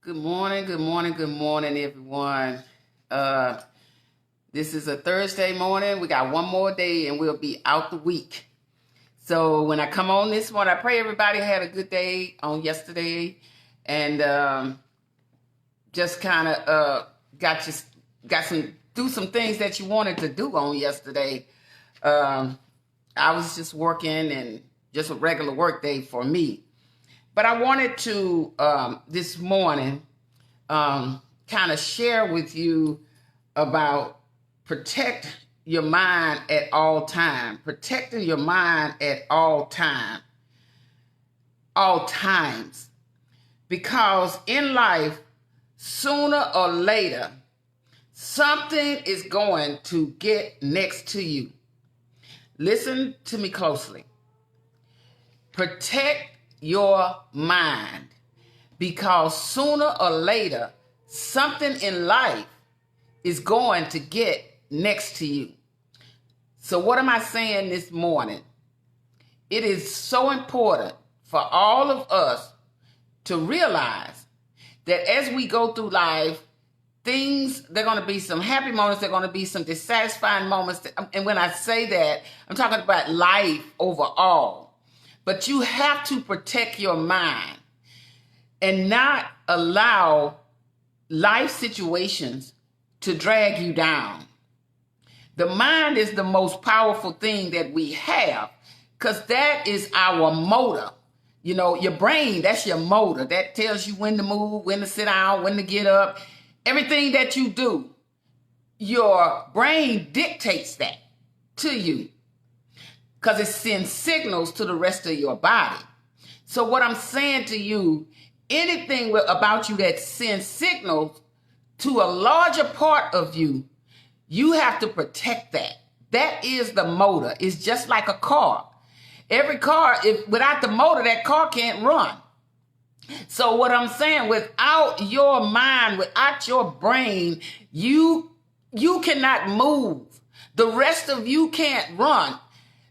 Good morning, good morning, good morning, everyone. Uh, this is a Thursday morning. We got one more day and we'll be out the week. So when I come on this one, I pray everybody had a good day on yesterday and just kind of do some things that you wanted to do on yesterday. I was just working and just a regular work day for me. But I wanted to, this morning, kind of share with you about protect your mind at all time. Protecting your mind at all times. Because in life, sooner or later, something is going to get next to you. Listen to me closely. Protect your mind, because sooner or later something in life is going to get next to you. So what am I saying this morning? It is so important for all of us to realize that as we go through life, there are going to be some happy moments, there are going to be some dissatisfying moments. And when I say that, I'm talking about life overall. But you have to protect your mind and not allow life situations to drag you down. The mind is the most powerful thing that we have, because that is our motor. You know, your brain, that's your motor. That tells you when to move, when to sit down, when to get up. Everything that you do, your brain dictates that to you, because it sends signals to the rest of your body. So what I'm saying to you, anything about you that sends signals to a larger part of you, you have to protect that. That is the motor. It's just like a car. Every car, without the motor, that car can't run. So what I'm saying, without your mind, without your brain, you cannot move. The rest of you can't run.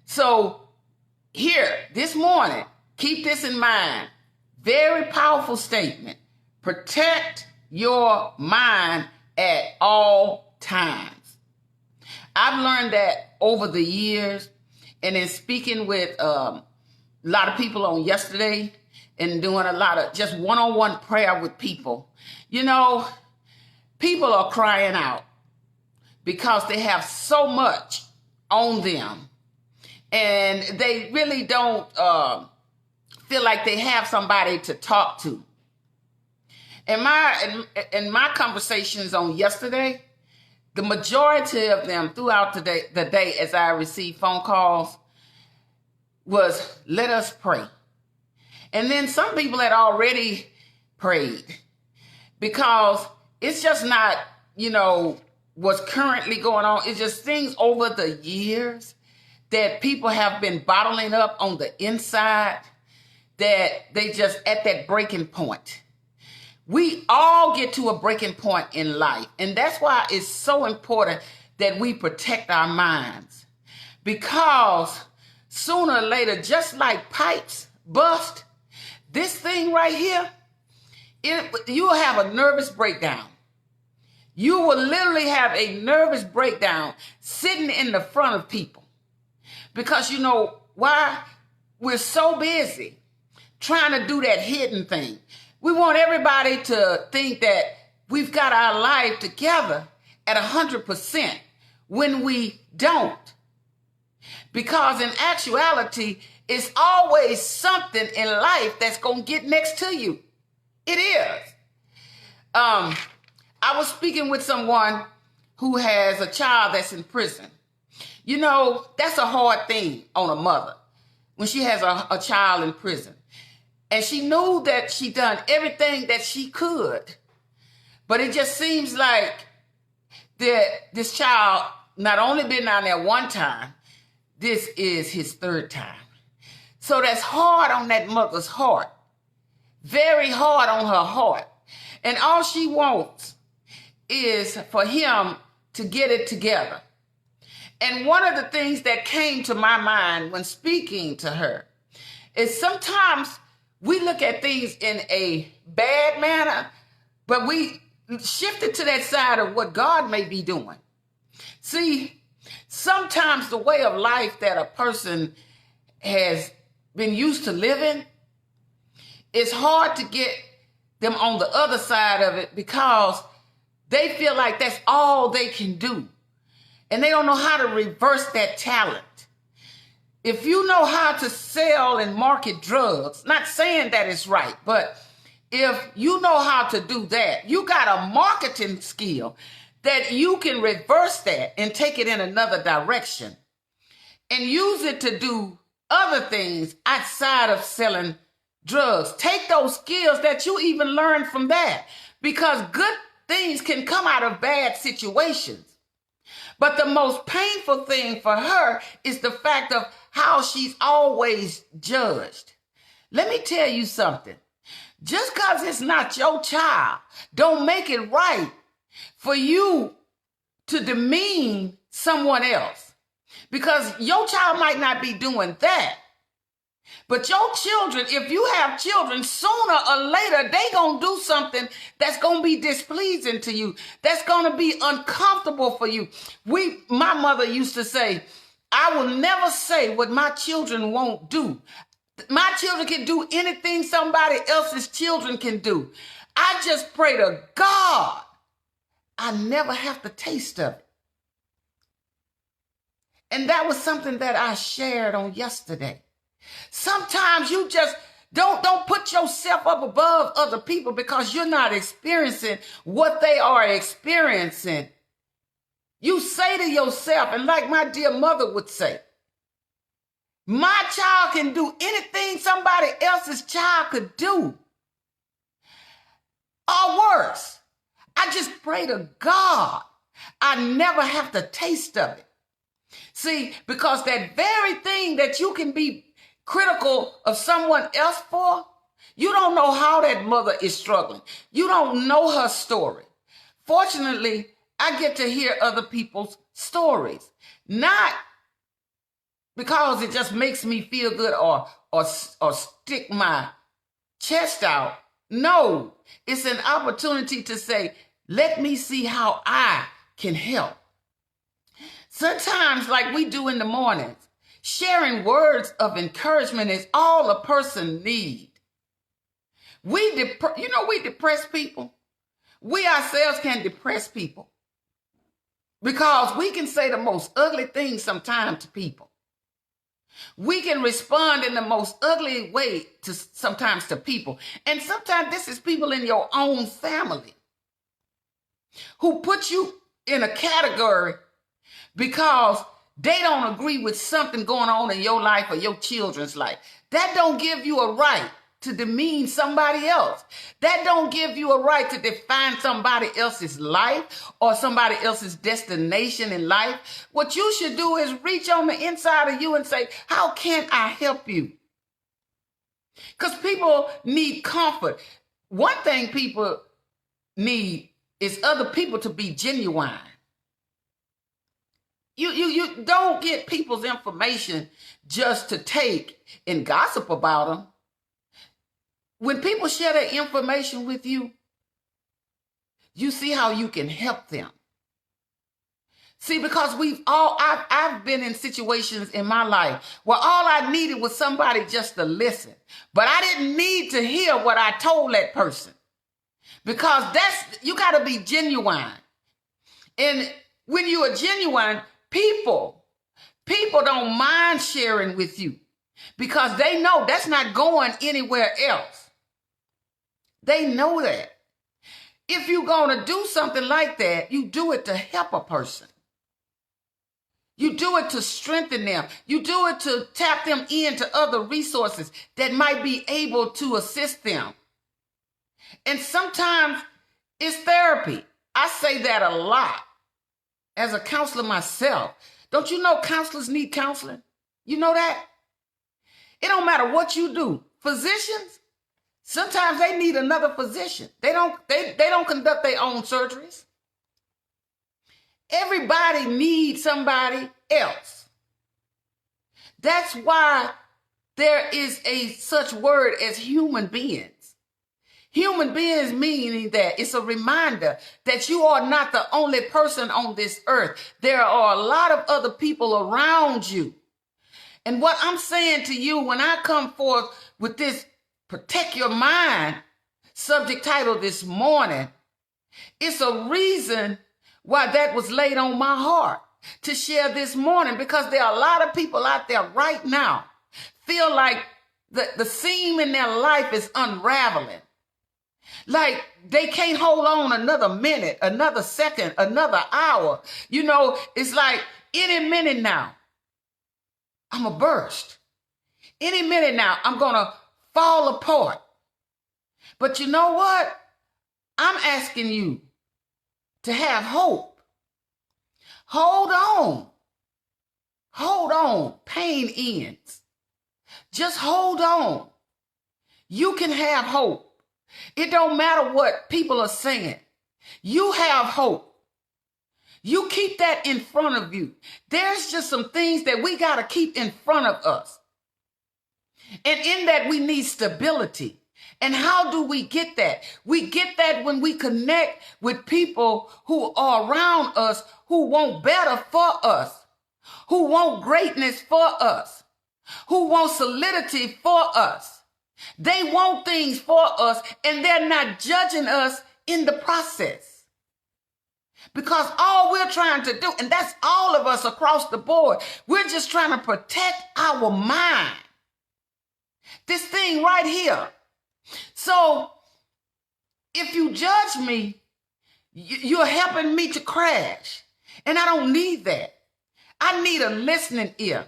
So here, this morning, keep this in mind. Very powerful statement. Protect your mind at all times. I've learned that over the years, and in speaking with a lot of people on yesterday and doing a lot of just one-on-one prayer with people. You know, people are crying out because they have so much on them. And they really don't feel like they have somebody to talk to. In my conversations on yesterday, the majority of them throughout the day as I received phone calls was, let us pray. And then some people had already prayed, because it's just not, what's currently going on. It's just things over the years that people have been bottling up on the inside, that they just at that breaking point. We all get to a breaking point in life. And that's why it's so important that we protect our minds. Because sooner or later, just like pipes bust, this thing right here, you'll have a nervous breakdown. You will literally have a nervous breakdown sitting in the front of people. Because you know why? We're so busy trying to do that hidden thing. We want everybody to think that we've got our life together at 100% when we don't. Because in actuality, it's always something in life that's going to get next to you. It is. I was speaking with someone who has a child that's in prison. You know, that's a hard thing on a mother when she has a child in prison. And she knew that she done everything that she could. But it just seems like that this child not only been down there one time, this is his third time. So that's hard on that mother's heart. Very hard on her heart. And all she wants is for him to get it together. And one of the things that came to my mind when speaking to her is sometimes we look at things in a bad manner, But we shifted to that side of what God may be doing. See, sometimes the way of life that a person has been used to living, it's hard to get them on the other side of it because they feel like that's all they can do. And they don't know how to reverse that talent. If you know how to sell and market drugs, not saying that it's right, but if you know how to do that, you got a marketing skill that you can reverse that and take it in another direction and use it to do other things outside of selling drugs. Take those skills that you even learned from that, because good things can come out of bad situations. But the most painful thing for her is the fact of how she's always judged. Let me tell you something. Just because it's not your child, don't make it right for you to demean someone else. Because your child might not be doing that. But your children, if you have children, sooner or later, they going to do something that's going to be displeasing to you. That's going to be uncomfortable for you. My mother used to say, I will never say what my children won't do. My children can do anything somebody else's children can do. I just pray to God I never have to taste of it. And that was something that I shared on yesterday. Sometimes you just don't put yourself up above other people because you're not experiencing what they are experiencing. You say to yourself, and like my dear mother would say, my child can do anything somebody else's child could do. Or worse, I just pray to God I never have to taste of it. See, because that very thing that you can be critical of someone else for, you don't know how that mother is struggling. You don't know her story. Fortunately, I get to hear other people's stories, not because it just makes me feel good or stick my chest out. No, it's an opportunity to say, let me see how I can help. Sometimes, like we do in the mornings, sharing words of encouragement is all a person needs. We depress people. We ourselves can depress people because we can say the most ugly things sometimes to people. We can respond in the most ugly way sometimes to people. And sometimes this is people in your own family who put you in a category because they don't agree with something going on in your life or your children's life. That don't give you a right to demean somebody else. That don't give you a right to define somebody else's life or somebody else's destination in life. What you should do is reach on the inside of you and say, how can I help you? Because people need comfort. One thing people need is other people to be genuine. You don't get people's information just to take and gossip about them. When people share their information with you, you see how you can help them. See, because I've been in situations in my life where all I needed was somebody just to listen. But I didn't need to hear what I told that person. Because you got to be genuine. And when you are genuine, people don't mind sharing with you because they know that's not going anywhere else. They know that. If you're going to do something like that, you do it to help a person. You do it to strengthen them. You do it to tap them into other resources that might be able to assist them. And sometimes it's therapy. I say that a lot as a counselor myself. Don't you know counselors need counseling? You know that? It don't matter what you do. Physicians, sometimes they need another physician. They don't conduct their own surgeries. Everybody needs somebody else. That's why there is such word as human beings. Human beings, meaning that it's a reminder that you are not the only person on this earth. There are a lot of other people around you. And what I'm saying to you when I come forth with this Protect Your Mind subject title this morning, it's a reason why that was laid on my heart to share this morning, because there are a lot of people out there right now feel like the seam in their life is unraveling. Like they can't hold on another minute, another second, another hour. You know, it's like any minute now, I'm going to burst. Any minute now, I'm going to fall apart. But you know what? I'm asking you to have hope. Hold on. Hold on. Pain ends. Just hold on. You can have hope. It don't matter what people are saying. You have hope. You keep that in front of you. There's just some things that we got to keep in front of us. And in that, we need stability. And how do we get that? We get that when we connect with people who are around us, who want better for us, who want greatness for us, who want solidity for us. They want things for us, and they're not judging us in the process. Because all we're trying to do, and that's all of us across the board, we're just trying to protect our mind. This thing right here. So if you judge me, you're helping me to crash. And I don't need that. I need a listening ear.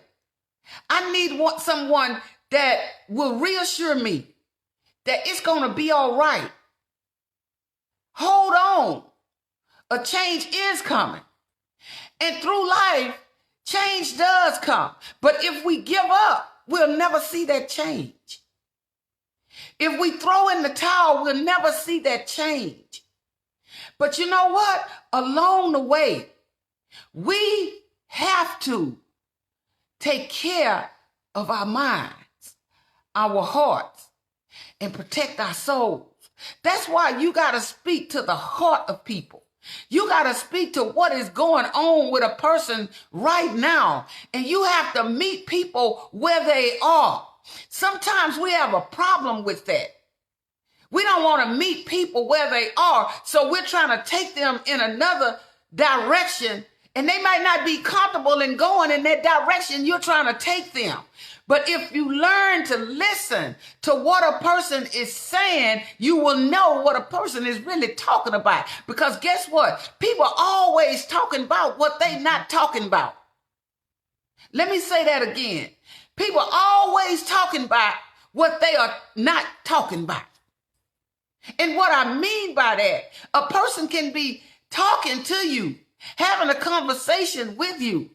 I need someone that will reassure me that it's going to be all right. Hold on. A change is coming. And through life, change does come. But if we give up, we'll never see that change. If we throw in the towel, we'll never see that change. But you know what? Along the way, we have to take care of our minds, our hearts, and protect our souls. That's why you got to speak to the heart of people. You got to speak to what is going on with a person right now. And you have to meet people where they are. Sometimes we have a problem with that. We don't want to meet people where they are. So we're trying to take them in another direction. And they might not be comfortable in going in that direction you're trying to take them. But if you learn to listen to what a person is saying, you will know what a person is really talking about. Because guess what? People are always talking about what they're not talking about. Let me say that again. People are always talking about what they are not talking about. And what I mean by that, a person can be talking to you, having a conversation with you,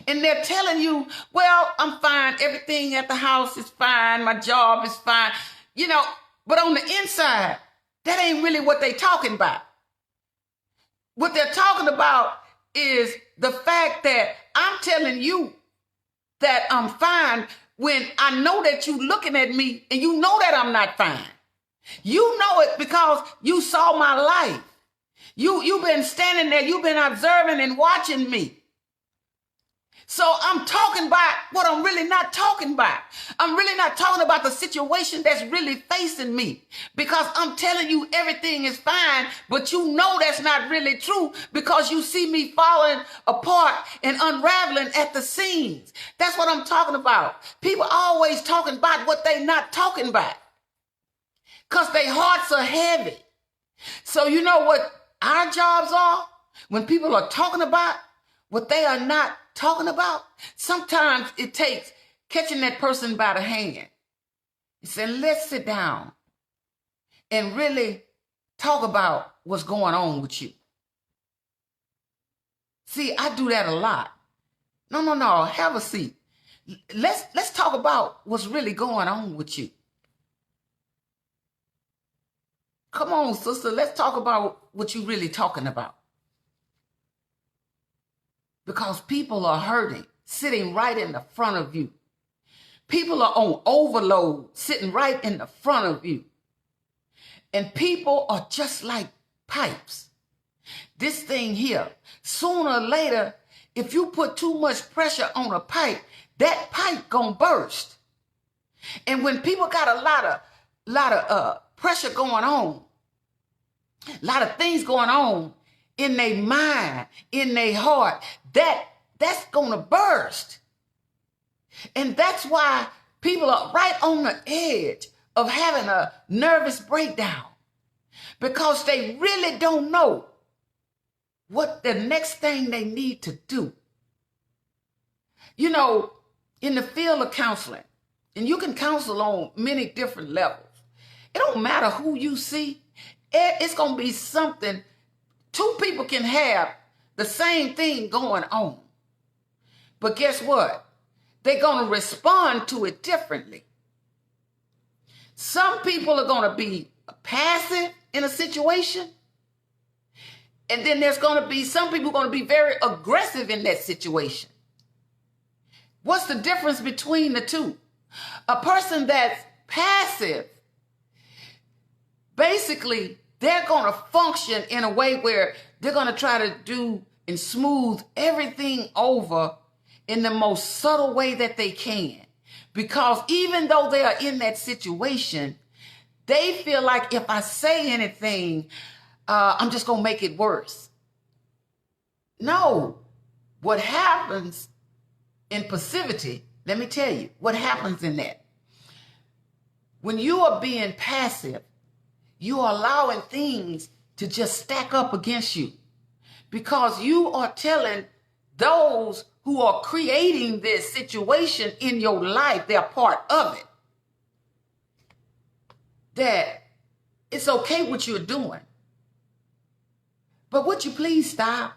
and they're telling you, well, I'm fine. Everything at the house is fine. My job is fine. You know, but on the inside, that ain't really what they're talking about. What they're talking about is the fact that I'm telling you that I'm fine when I know that you looking at me and you know that I'm not fine. You know it because you saw my life. You've been standing there. You've been observing and watching me. So I'm talking about what I'm really not talking about. I'm really not talking about the situation that's really facing me, because I'm telling you everything is fine, but you know that's not really true because you see me falling apart and unraveling at the seams. That's what I'm talking about. People always talking about what they not talking about because their hearts are heavy. So you know what our jobs are when people are talking about what they are not talking about? Sometimes it takes catching that person by the hand and saying, let's sit down and really talk about what's going on with you. See, I do that a lot. No, have a seat. Let's talk about what's really going on with you. Come on, sister, let's talk about what you're really talking about. Because people are hurting, sitting right in the front of you. People are on overload, sitting right in the front of you. And people are just like pipes. This thing here, sooner or later, if you put too much pressure on a pipe, that pipe gonna burst. And when people got a lot of pressure going on, a lot of things going on in their mind, in their heart, that's gonna burst. And that's why people are right on the edge of having a nervous breakdown, because they really don't know what the next thing they need to do. You know, in the field of counseling, and you can counsel on many different levels. It don't matter who you see. It's going to be something. Two people can have the same thing going on. But guess what? They're going to respond to it differently. Some people are going to be passive in a situation. And then there's going to be some people going to be very aggressive in that situation. What's the difference between the two? A person that's passive, basically, they're going to function in a way where they're going to try to do and smooth everything over in the most subtle way that they can. Because even though they are in that situation, they feel like if I say anything, I'm just going to make it worse. No. What happens in passivity, let me tell you, what happens in that. When you are being passive, you are allowing things to just stack up against you, because you are telling those who are creating this situation in your life, they're part of it, that it's okay what you're doing. But would you please stop?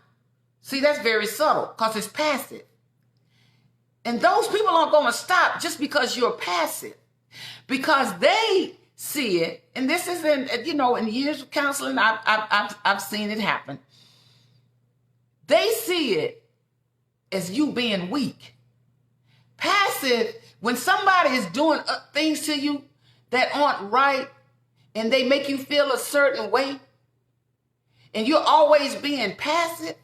See, that's very subtle because it's passive. And those people aren't going to stop just because you're passive, because they see it. And this is in years of counseling, I've seen it happen. They see it as you being weak. Passive, when somebody is doing things to you that aren't right and they make you feel a certain way, and you're always being passive,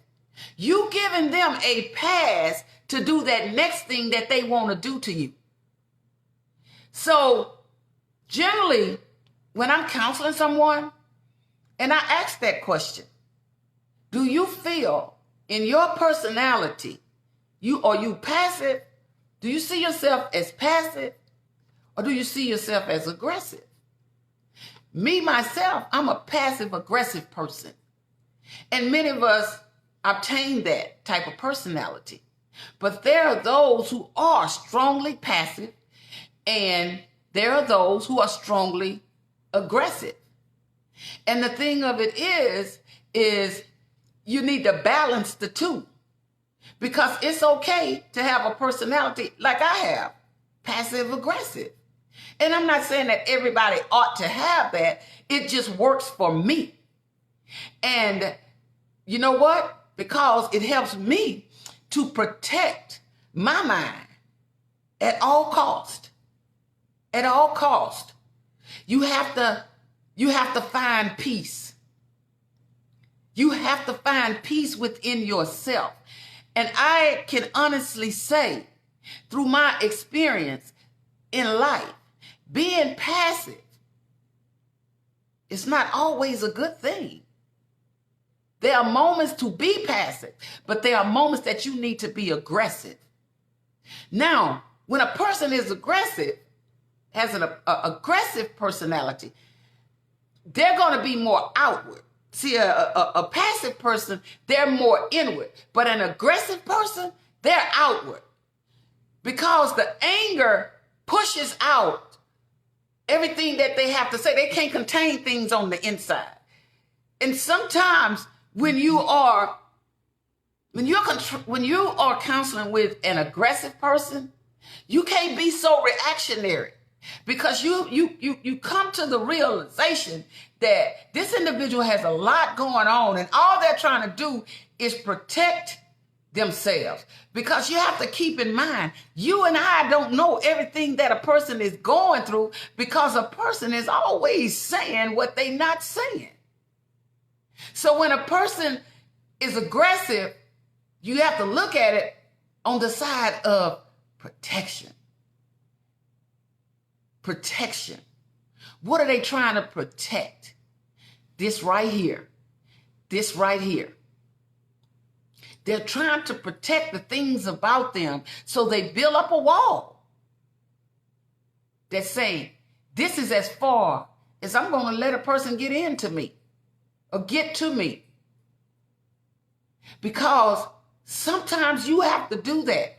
you giving them a pass to do that next thing that they want to do to you. So generally, when I'm counseling someone and I ask that question, do you feel in your personality, are you passive? Do you see yourself as passive, or do you see yourself as aggressive? Me, myself, I'm a passive aggressive person. And many of us obtain that type of personality. But there are those who are strongly passive, and there are those who are strongly aggressive. And the thing of it is you need to balance the two, because it's okay to have a personality like I have, passive aggressive. And I'm not saying that everybody ought to have that. It just works for me. And you know what? Because it helps me to protect my mind at all cost. At all cost. You have to find peace. You have to find peace within yourself. And I can honestly say, through my experience in life, being passive is not always a good thing. There are moments to be passive, but there are moments that you need to be aggressive. Now, when a person is aggressive, has an aggressive personality, they're going to be more outward. See, a passive person, they're more inward. But an aggressive person, they're outward. Because the anger pushes out everythk that they have to say. They can't contain things on the inside. And sometimes when you are counseling with an aggressive person, you can't be so reactionary, because you come to the realization that this individual has a lot going on, and all they're trying to do is protect themselves. Because you have to keep in mind, you and I don't know everything that a person is going through, because a person is always saying what they're not saying. So when a person is aggressive, you have to look at it on the side of protection. Protection. What are they trying to protect? This right here. This right here. They're trying to protect the things about them, so they build up a wall that say, this is as far as I'm going to let a person get into me or get to me. Because sometimes you have to do that.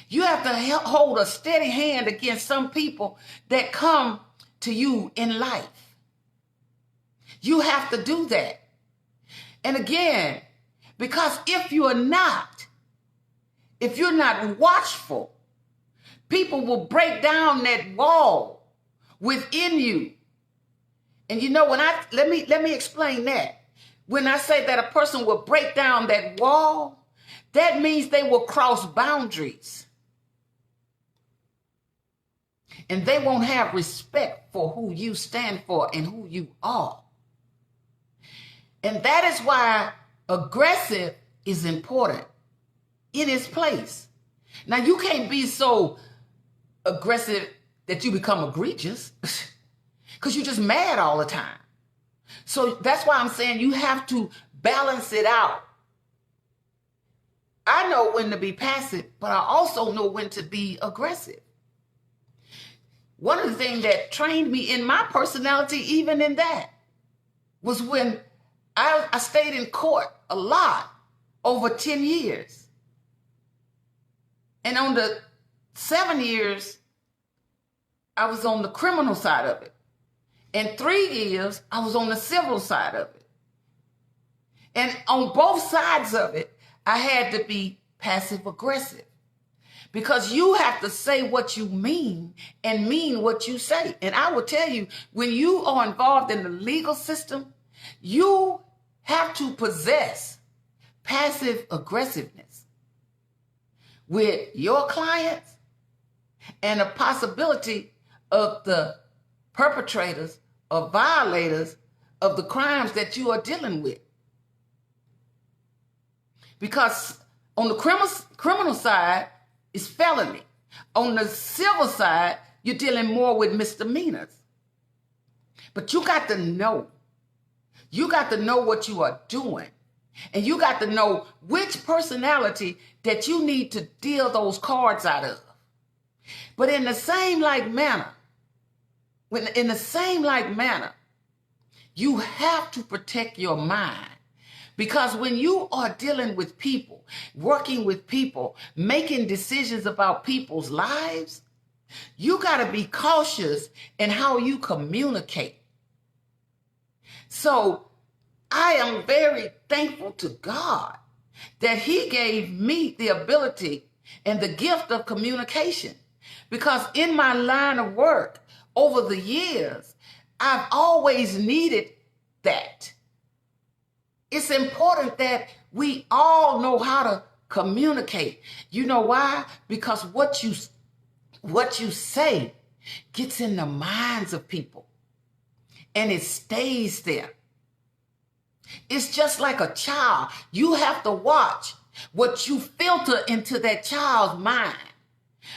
You have to hold a steady hand against some people that come to you in life. You have to do that. And again, because if you're not watchful, people will break down that wall within you. And you know, let me explain that. When I say that a person will break down that wall, that means they will cross boundaries. And they won't have respect for who you stand for and who you are. And that is why aggressive is important in its place. Now, you can't be so aggressive that you become egregious because you're just mad all the time. So that's why I'm saying you have to balance it out. I know when to be passive, but I also know when to be aggressive. One of the things that trained me in my personality, even in that, was when I stayed in court a lot over 10 years. And on the 7 years, I was on the criminal side of it. And 3 years, I was on the civil side of it. And on both sides of it, I had to be passive aggressive. Because you have to say what you mean and mean what you say. And I will tell you, when you are involved in the legal system, you have to possess passive aggressiveness with your clients and a possibility of the perpetrators or violators of the crimes that you are dealing with. Because on the criminal side, it's felony. On the civil side, you're dealing more with misdemeanors. But you got to know. You got to know what you are doing. And you got to know which personality that you need to deal those cards out of. But in the same like manner, you have to protect your mind. Because when you are dealing with people, working with people, making decisions about people's lives, you got to be cautious in how you communicate. So I am very thankful to God that He gave me the ability and the gift of communication. Because in my line of work over the years, I've always needed that. It's important that we all know how to communicate. You know why? Because what you say gets in the minds of people and it stays there. It's just like a child. You have to watch what you filter into that child's mind.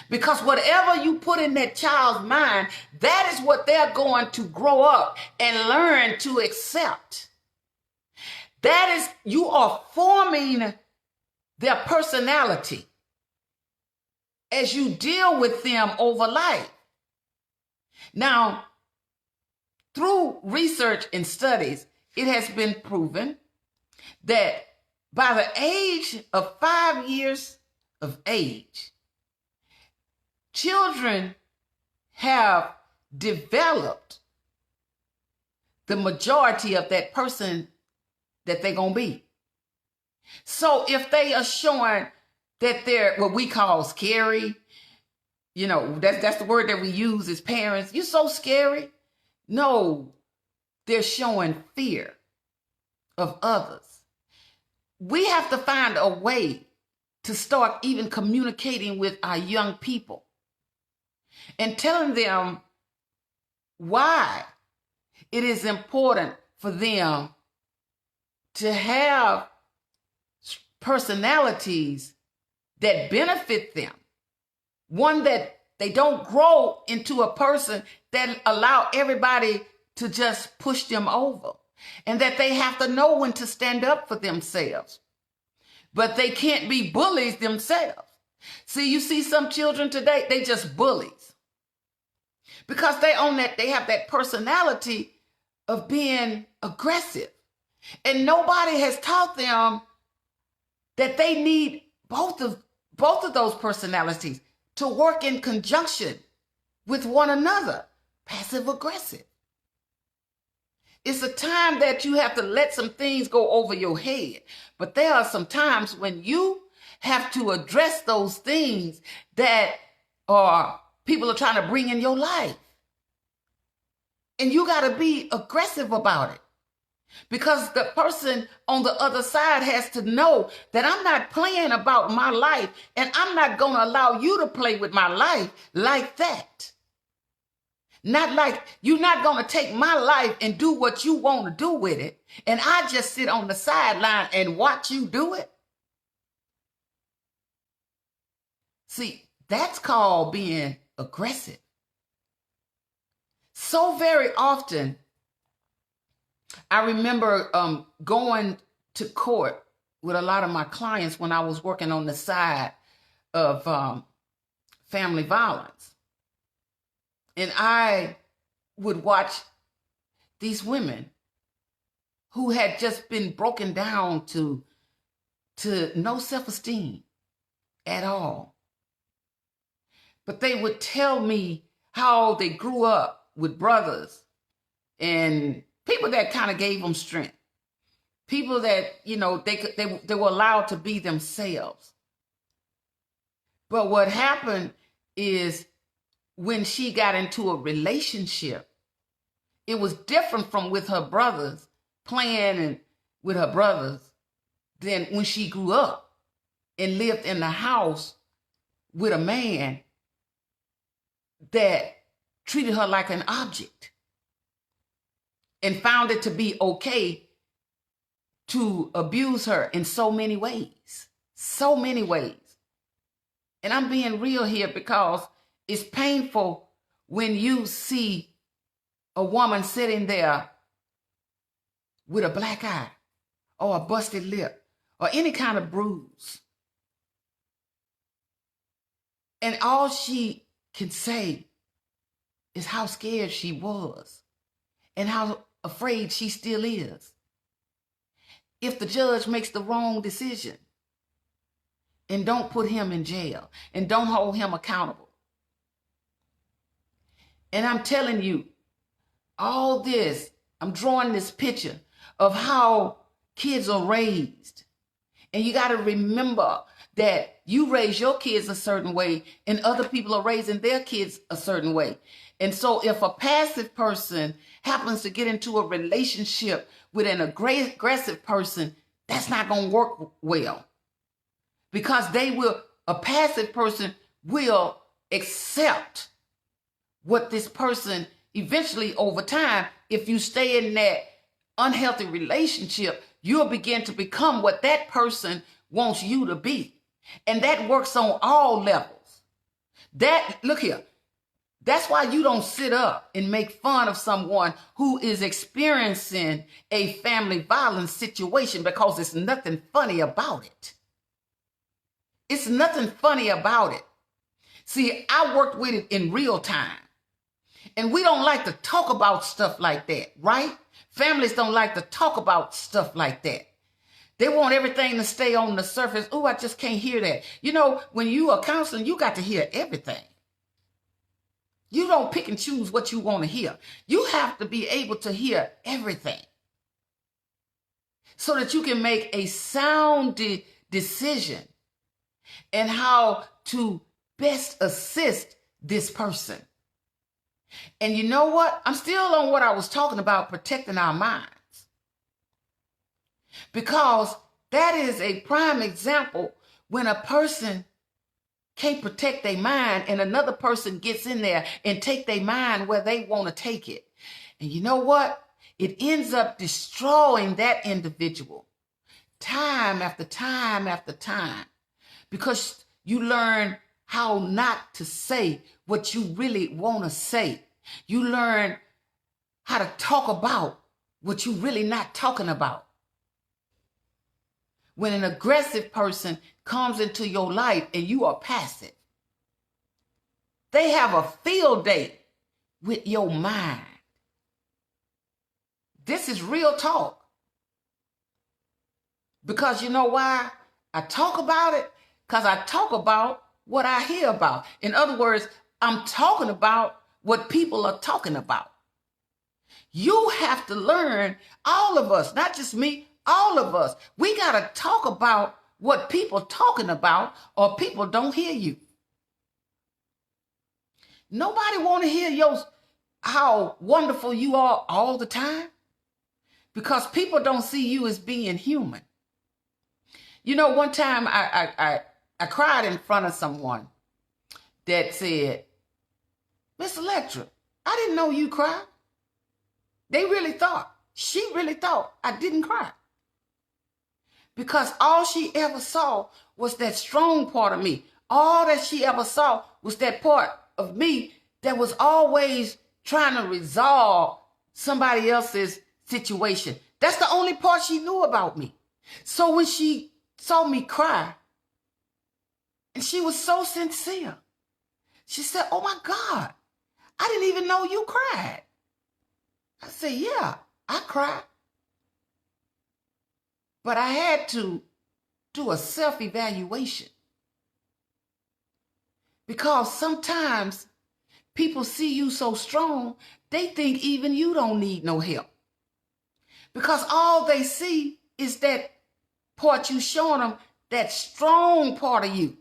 Because whatever you put in that child's mind, that is what they're going to grow up and learn to accept. That is, you are forming their personality as you deal with them over life. Now, through research and studies, it has been proven that by the age of 5 years of age, children have developed the majority of that person that they're going to be. So if they are showing that they're what we call scary, you know, that's the word that we use as parents. You're so scary. No, they're showing fear of others. we have to find a way to start even communicating with our young people and telling them why it is important for them to have personalities that benefit them. One, that they don't grow into a person that allow everybody to just push them over, and that they have to know when to stand up for themselves. But they can't be bullies themselves. See, you see some children today, they just bullies. Because they have that personality of being aggressive. And nobody has taught them that they need both of those personalities to work in conjunction with one another. Passive aggressive. It's a time that you have to let some things go over your head. But there are some times when you have to address those things that people are trying to bring in your life. And you got to be aggressive about it. Because the person on the other side has to know that I'm not playing about my life, and I'm not going to allow you to play with my life like that. Not like you're not going to take my life and do what you want to do with it, and I just sit on the sideline and watch you do it. See, that's called being aggressive. So very often, I remember going to court with a lot of my clients when I was working on the side of family violence. And I would watch these women who had just been broken down to no self-esteem at all. But they would tell me how they grew up with brothers and people that kind of gave them strength. People that, they were allowed to be themselves. But what happened is when she got into a relationship, it was different from with her brothers, playing with her brothers, than when she grew up and lived in the house with a man that treated her like an object and found it to be okay to abuse her in so many ways. So many ways. And I'm being real here because it's painful when you see a woman sitting there with a black eye or a busted lip or any kind of bruise. And all she can say is how scared she was and how afraid she still is if the judge makes the wrong decision and don't put him in jail and don't hold him accountable. And I'm telling you, all this, I'm drawing this picture of how kids are raised. And you got to remember that you raise your kids a certain way and other people are raising their kids a certain way. And so if a passive person happens to get into a relationship with an aggressive person, that's not going to work well. Because a passive person will accept what this person eventually over time, if you stay in that unhealthy relationship, you'll begin to become what that person wants you to be. And that works on all levels. Look here, that's why you don't sit up and make fun of someone who is experiencing a family violence situation, because it's nothing funny about it. It's nothing funny about it. See, I worked with it in real time. And we don't like to talk about stuff like that, right? Families don't like to talk about stuff like that. They want everything to stay on the surface. Oh, I just can't hear that. When you are counseling, you got to hear everything. You don't pick and choose what you want to hear. You have to be able to hear everything so that you can make a sound decision and how to best assist this person. And you know what? I'm still on what I was talking about, protecting our minds. Because That is a prime example when a person can't protect their mind and another person gets in there and take their mind where they want to take it. And you know what? It ends up destroying that individual time after time after time, because you learn how not to say what you really want to say. You learn how to talk about what you really not talking about. When an aggressive person comes into your life and you are passive, they have a field day with your mind. This is real talk. Because you know why I talk about it? Because I talk about what I hear about. In other words, I'm talking about what people are talking about. You have to learn, all of us, not just me, all of us. We got to talk about what people talking about, or people don't hear you. Nobody want to hear how wonderful you are all the time, because people don't see you as being human. You know, one time I cried in front of someone that said, "Miss Electra, I didn't know you cried." She really thought I didn't cry. Because all she ever saw was that strong part of me. All that she ever saw was that part of me that was always trying to resolve somebody else's situation. That's the only part she knew about me. So when she saw me cry, and she was so sincere, she said, "Oh my God, I didn't even know you cried." I said, "Yeah, I cried." But I had to do a self-evaluation, because sometimes people see you so strong, they think even you don't need no help. Because all they see is that part you showing them, that strong part of you.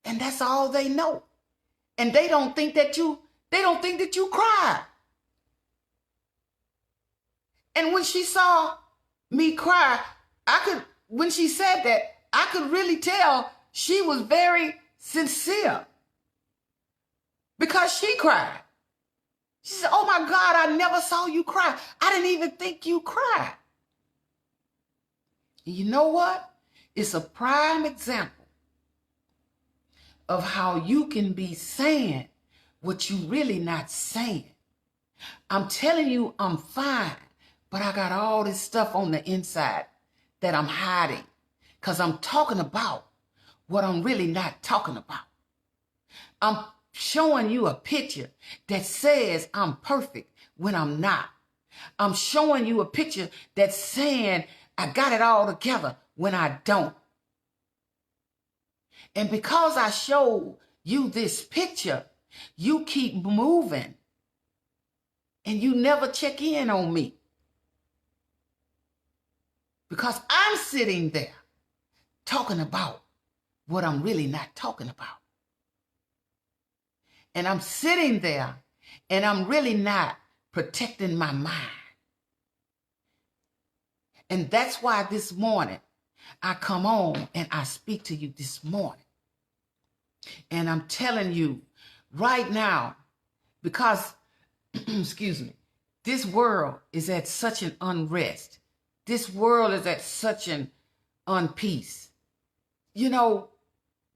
And that's all they know. And they don't think that you cry. And when she saw me cry, when she said that, I could really tell she was very sincere, because she cried. She said, "Oh my God, I never saw you cry. I didn't even think you cried." And you know what? It's a prime example of how you can be saying what you really not saying. I'm telling you I'm fine, but I got all this stuff on the inside that I'm hiding, because I'm talking about what I'm really not talking about. I'm showing you a picture that says I'm perfect when I'm not. I'm showing you a picture that's saying I got it all together when I don't. And because I showed you this picture, you keep moving and you never check in on me. Because I'm sitting there talking about what I'm really not talking about. And I'm sitting there and I'm really not protecting my mind. And that's why this morning I come on and I speak to you this morning. And I'm telling you right now, because, excuse me, this world is at such an unrest. This world is at such an unpeace. You know,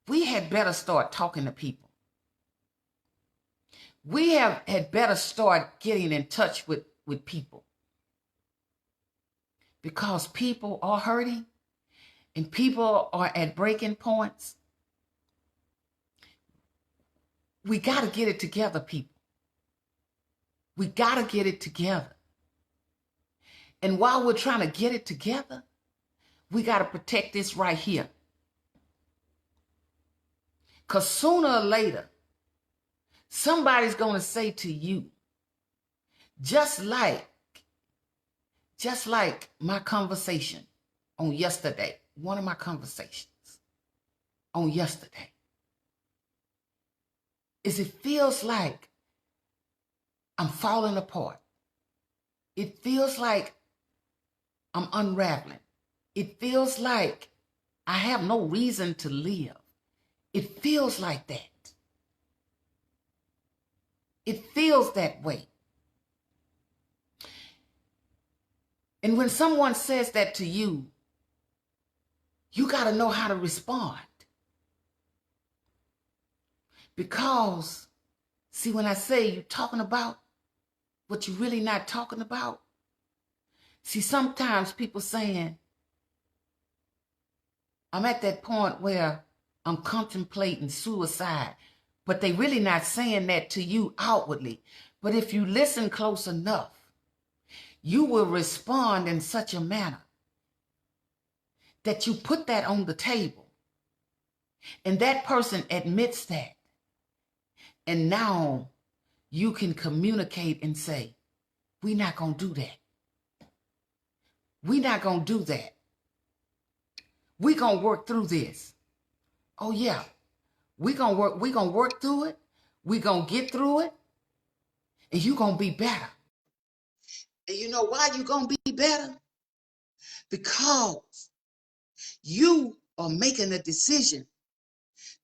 we had better start talking to people. We had better start getting in touch with people. Because people are hurting and people are at breaking points. We got to get it together, people. We got to get it together. And while we're trying to get it together, we got to protect this right here. Because sooner or later, somebody's going to say to you, just like my conversation on yesterday, one of my conversations on yesterday, is it feels like I'm falling apart. It feels like I'm unraveling. It feels like I have no reason to live. It feels like that. It feels that way. And when someone says that to you, you got to know how to respond. Because, see, when I say you're talking about what you're really not talking about, see, sometimes people saying, I'm at that point where I'm contemplating suicide, but they really not saying that to you outwardly. But if you listen close enough, you will respond in such a manner that you put that on the table, and that person admits that. And now you can communicate and say, we're not going to do that. We're not going to do that. We're going to work through this. Oh yeah, we're going to work through it. We're going to get through it. And you're going to be better. And you know why you're going to be better? Because you are making a decision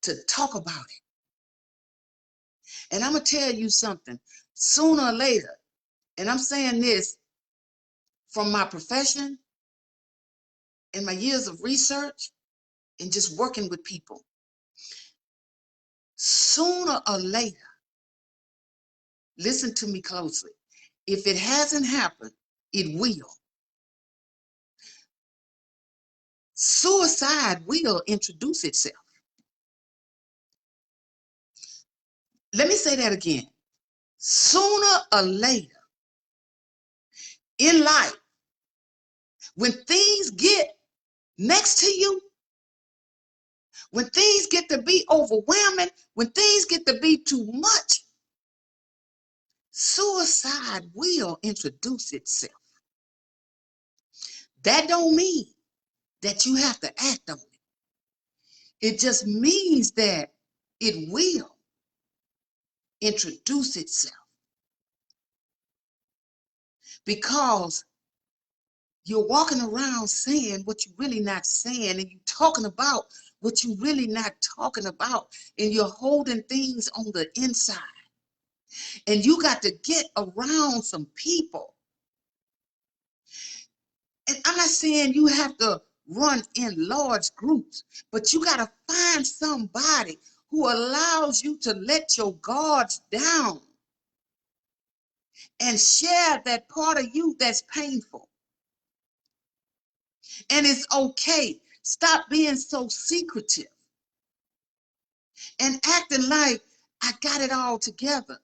to talk about it. And I'm going to tell you something, sooner or later, and I'm saying this from my profession and my years of research and just working with people, sooner or later, listen to me closely, if it hasn't happened, it will. Suicide will introduce itself. Let me say that again. Sooner or later in life, when things get next to you, when things get to be overwhelming, when things get to be too much, suicide will introduce itself. That don't mean that you have to act on it. It just means that it will introduce itself, because you're walking around saying what you're really not saying, and you're talking about what you're really not talking about, and you're holding things on the inside. And you got to get around some people. And I'm not saying you have to run in large groups, but you got to find somebody who allows you to let your guards down and share that part of you that's painful. And it's okay. Stop being so secretive and acting like I got it all together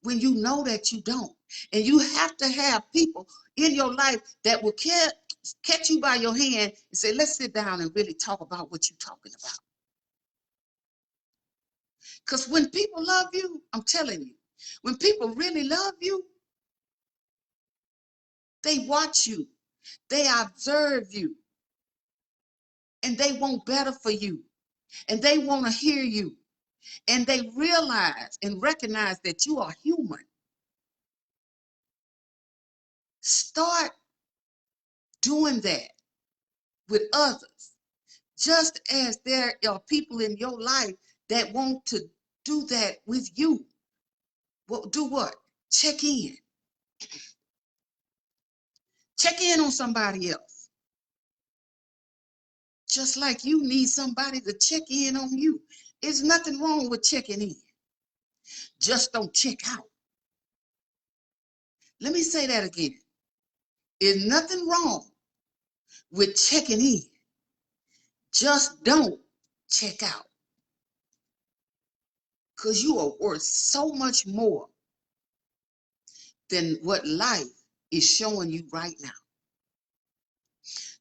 when you know that you don't. And you have to have people in your life that will catch you by your hand and say, let's sit down and really talk about what you're talking about. Because when people love you, I'm telling you, when people really love you, they watch you, they observe you, and they want better for you, and they want to hear you, and they realize and recognize that you are human. Start doing that with others, just as there are people in your life that want to do that with you. Well, do what? Check in. Check in on somebody else. Just like you need somebody to check in on you. There's nothing wrong with checking in. Just don't check out. Let me say that again. There's nothing wrong with checking in. Just don't check out. Because you are worth so much more than what life is showing you right now.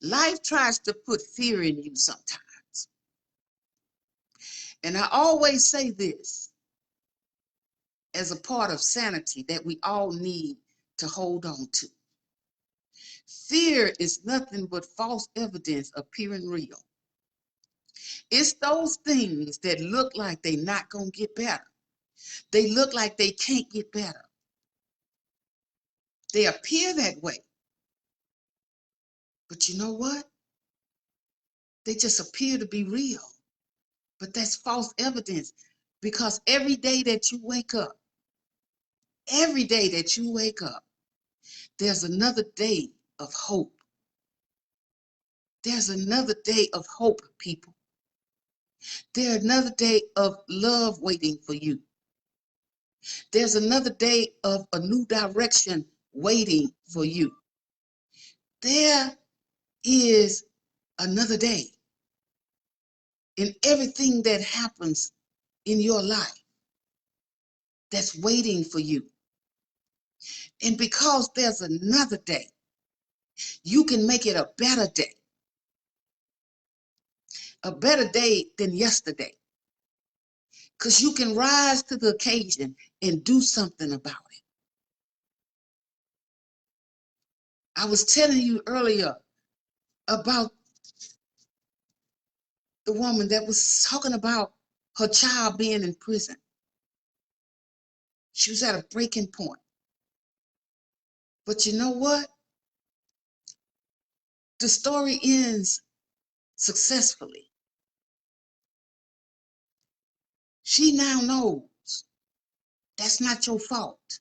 Life tries to put fear in you sometimes. And I always say this as a part of sanity that we all need to hold on to. Fear is nothing but false evidence appearing real. It's those things that look like they're not going to get better. They look like they can't get better. They appear that way. But you know what? They just appear to be real. But that's false evidence, because every day that you wake up, there's another day of hope. There's another day of hope, people. There's another day of love waiting for you. There's another day of a new direction waiting for you. There is another day in everything that happens in your life that's waiting for you. And because there's another day, you can make it a better day than yesterday. Because you can rise to the occasion and do something about it. I was telling you earlier about the woman that was talking about her child being in prison. She was at a breaking point. But you know what? The story ends successfully. She now knows that's not your fault.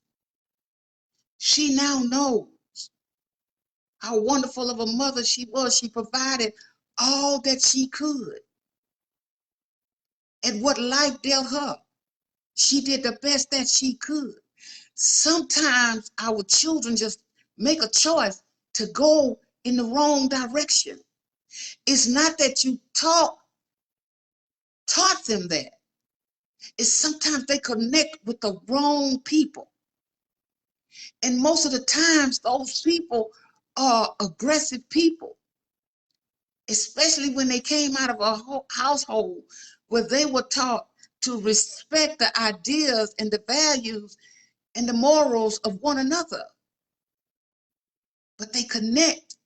She now knows how wonderful of a mother she was. She provided all that she could. And what life dealt her, she did the best that she could. Sometimes our children just make a choice to go in the wrong direction. It's not that you taught them that. It's sometimes they connect with the wrong people. And most of the times, those people are aggressive people, especially when they came out of a household where they were taught to respect the ideas and the values and the morals of one another. But they connect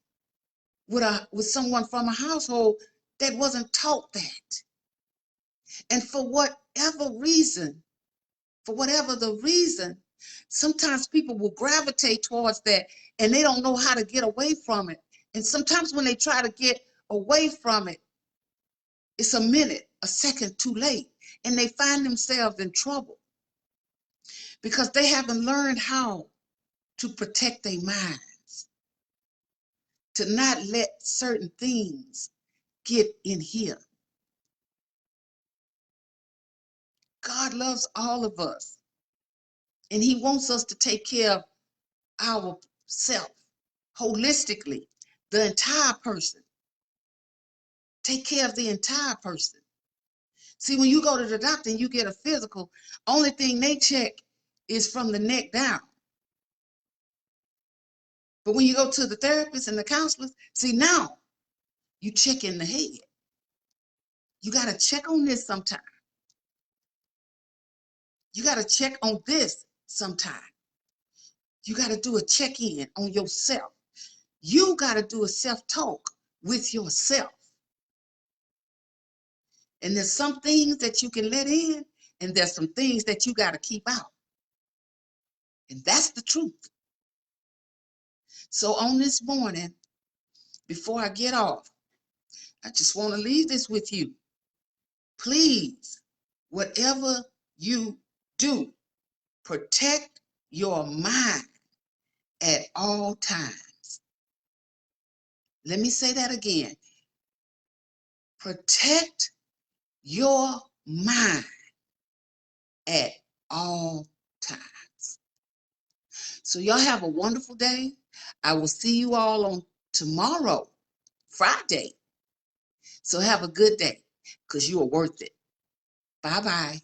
with someone from a household that wasn't taught that. And for whatever the reason, sometimes people will gravitate towards that and they don't know how to get away from it. And sometimes when they try to get away from it, it's a minute, a second too late, and they find themselves in trouble because they haven't learned how to protect their minds, to not let certain things get in here. God loves all of us, and he wants us to take care of ourselves holistically, the entire person. Take care of the entire person. See, when you go to the doctor and you get a physical, only thing they check is from the neck down. But when you go to the therapist and the counselors, see, now you check in the head. You got to check on this sometime. You got to check on this sometime. You got to do a check-in on yourself. You got to do a self-talk with yourself. And there's some things that you can let in, and there's some things that you got to keep out. And that's the truth. So on this morning, before I get off, I just want to leave this with you. Please, whatever you do, protect your mind at all times. Let me say that again. Protect your mind at all times. So y'all have a wonderful day. I will see you all on tomorrow, Friday. So have a good day, because you are worth it. Bye-bye.